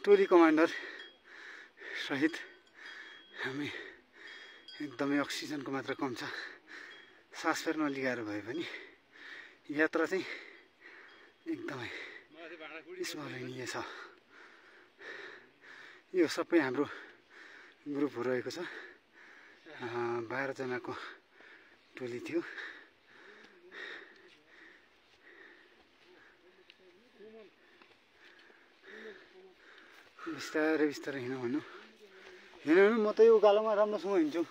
टोली कमान्डर सहित हामी एकदमै अक्सिजनको मात्रा कम छ। सास फेर्न अलि गाह्रो भए पनि यात्रा चाहिँ एकदमै स्मरणीय छ। यो सबै हाम्रो ग्रुपहरू रहेको छ। 12 जनाको टोली थियो। बिस्तारै बिस्तारै हिँड्नु भन्नु म त यो उकालोमा राम्रोसँग हिँड्छु।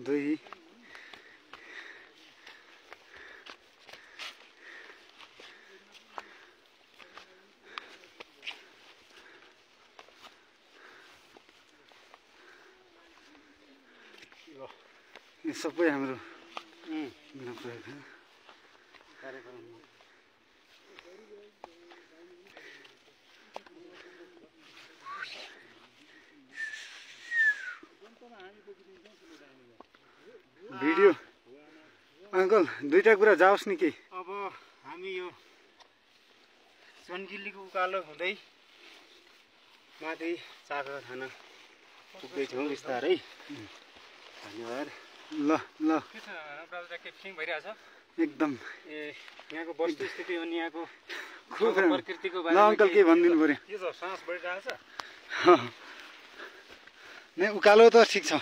2 यो सबै हाम्रो ग्रुप रहेको कार्यक्रम। भिडियो अंकल दुईटा कुरा जाओस् नि के। अब हामी यो चन्किलीको उकालो हुँदै माथि चाकर थाना पुग्दैछौँ बिस्तारै। धन्यवाद। ल ल के छ क्याप्सिङ भइरहेछ एकदम। ए यहाँको वस्तुस्थिति अनि यहाँको खुब प्रकृतिको ल अंकल के भनिदिनु पर्यो। के छ सास बढिरहेछ? नै उकालो त ठिक छ।